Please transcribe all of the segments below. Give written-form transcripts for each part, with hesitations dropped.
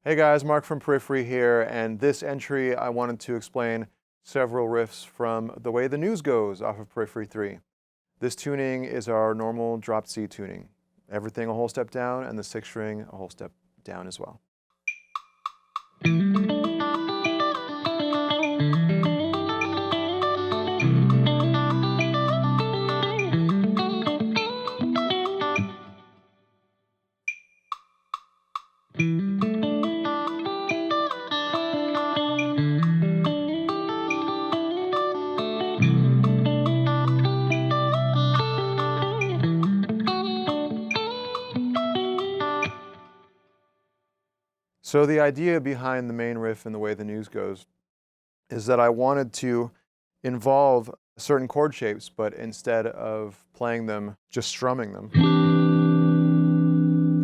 Hey guys, Mark from Periphery here, and this entry I wanted to explain several riffs from The Way the News Goes off of Periphery 3. This tuning is our normal dropped C tuning. Everything a whole step down, and the sixth string a whole step down as well. So the idea behind the main riff and The Way the News Goes is that I wanted to involve certain chord shapes, but instead of playing them, just strumming them,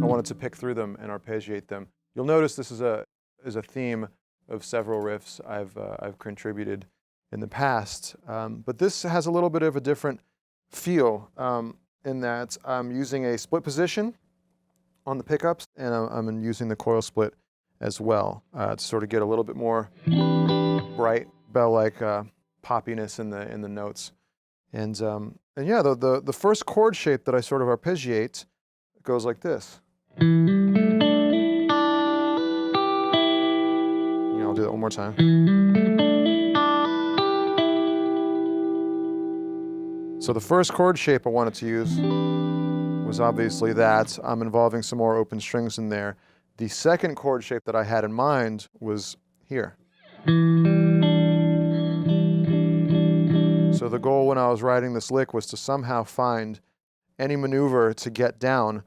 I wanted to pick through them and arpeggiate them. You'll notice this is a theme of several riffs I've contributed in the past, but this has a little bit of a different feel in that I'm using a split position on the pickups, and I'm using the coil split as well to sort of get a little bit more bright bell-like poppiness in the notes. And yeah, the first chord shape that I sort of arpeggiate goes like this. I'll do that one more time. So the first chord shape I wanted to use was obviously that. I'm involving some more open strings in there. The second chord shape that I had in mind was here. So the goal when I was writing this lick was to somehow find any maneuver to get down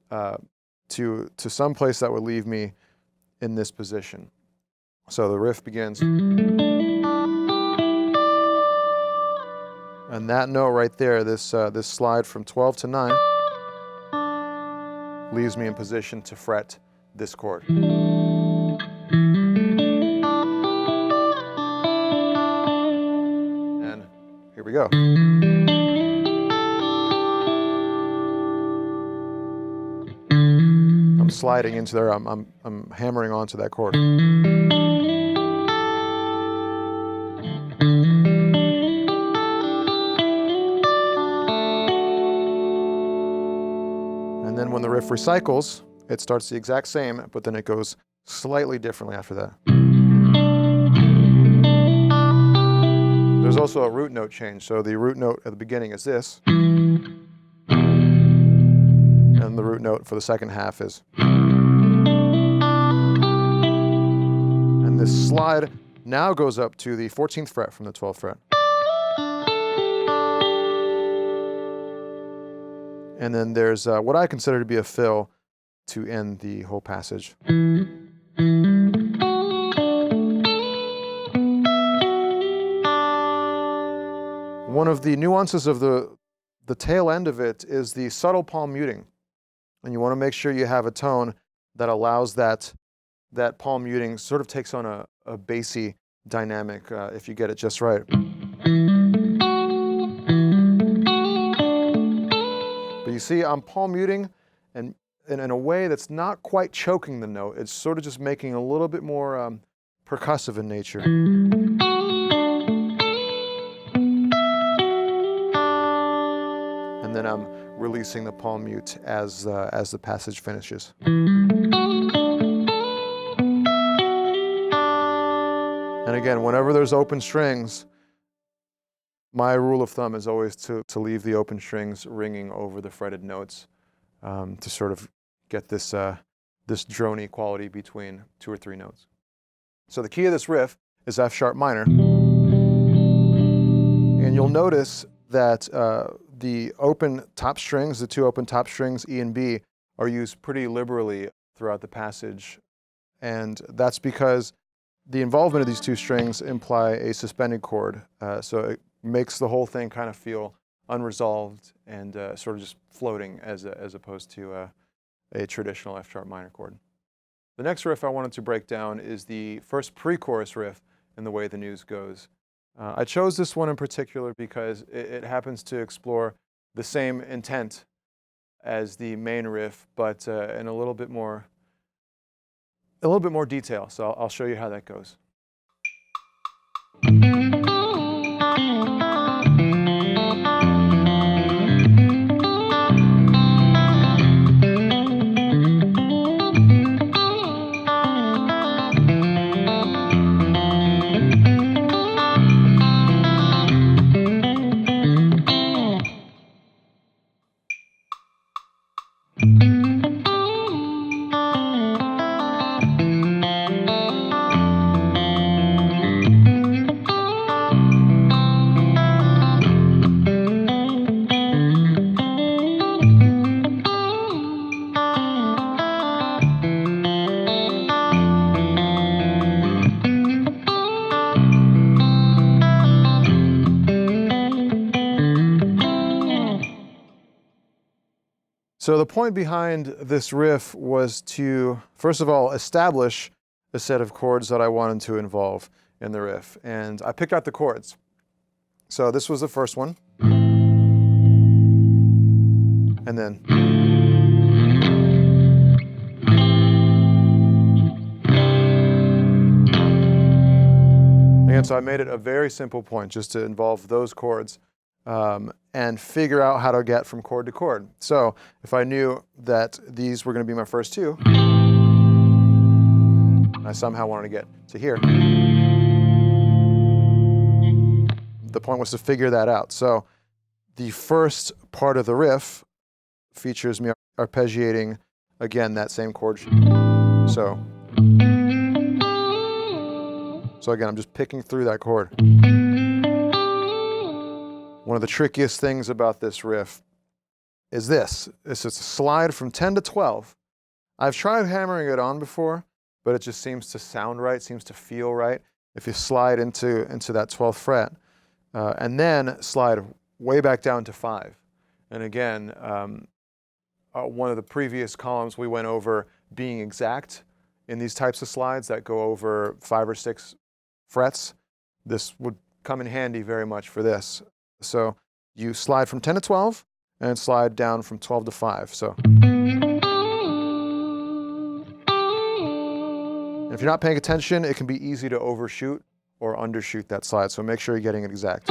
to some place that would leave me in this position. So the riff begins. And that note right there, this slide from 12 to 9, leaves me in position to fret this chord. And here we go. I'm sliding into there, I'm hammering onto that chord. And then when the riff recycles, it starts the exact same, but then it goes slightly differently after that. There's also a root note change. So the root note at the beginning is this, and the root note for the second half is. And this slide now goes up to the 14th fret from the 12th fret. And then there's what I consider to be a fill to end the whole passage. One of the nuances of the tail end of it is the subtle palm muting. And you want to make sure you have a tone that allows that palm muting sort of takes on a bassy dynamic if you get it just right. But you see, I'm palm muting and in a way that's not quite choking the note. It's sort of just making a little bit more percussive in nature. And then I'm releasing the palm mute as the passage finishes. And again, whenever there's open strings, my rule of thumb is always to leave the open strings ringing over the fretted notes to sort of get this drony quality between 2 or 3 notes. So the key of this riff is F sharp minor. And you'll notice that the open top strings, the 2 open top strings, E and B, are used pretty liberally throughout the passage. And that's because the involvement of these 2 strings imply a suspended chord. So it makes the whole thing kind of feel unresolved and sort of just floating as opposed to a traditional F sharp minor chord. The next riff I wanted to break down is the first pre-chorus riff in The Way the News Goes. I chose this one in particular because it happens to explore the same intent as the main riff, but in a little bit more a little bit more detail, so I'll show you how that goes. So the point behind this riff was to, first of all, establish a set of chords that I wanted to involve in the riff. And I picked out the chords. So this was the first one. And then. Again, so I made it a very simple point just to involve those chords. And figure out how to get from chord to chord. So if I knew that these were going to be my first two, I somehow wanted to get to here. The point was to figure that out. So the first part of the riff features me arpeggiating, again, that same chord. So again, I'm just picking through that chord. One of the trickiest things about this riff is this. It's a slide from 10 to 12. I've tried hammering it on before, but it just seems to sound right, seems to feel right if you slide into that 12th fret. And then slide way back down to 5. And again, one of the previous columns we went over being exact in these types of slides that go over 5 or 6 frets. This would come in handy very much for this. So you slide from 10 to 12 and slide down from 12 to 5. So if you're not paying attention, it can be easy to overshoot or undershoot that slide. So make sure you're getting it exact.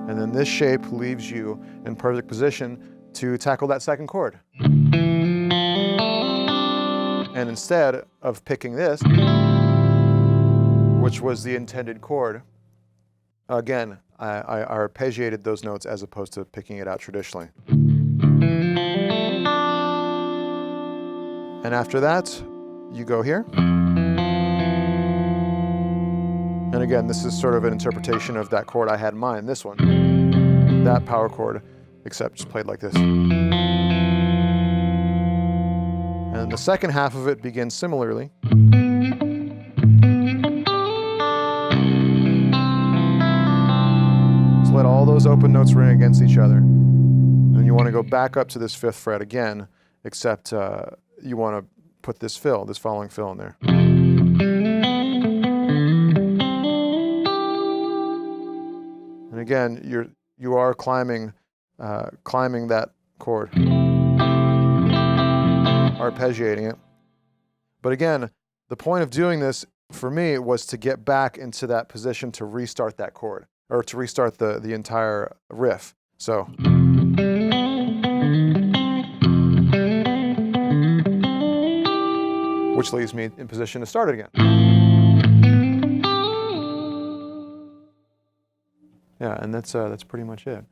And then this shape leaves you in perfect position to tackle that second chord. And instead of picking this, which was the intended chord, again, I arpeggiated those notes as opposed to picking it out traditionally. And after that, you go here. And again, this is sort of an interpretation of that chord I had in mind, this one. That power chord, except just played like this. And the second half of it begins similarly. So let all those open notes ring against each other. And you want to go back up to this 5th fret again, except you want to put this fill, this following fill in there. And again, you are climbing that chord, arpeggiating it. But again, the point of doing this for me was to get back into that position to restart that chord, or to restart the entire riff. So which leaves me in position to start it again. Yeah, and that's pretty much it.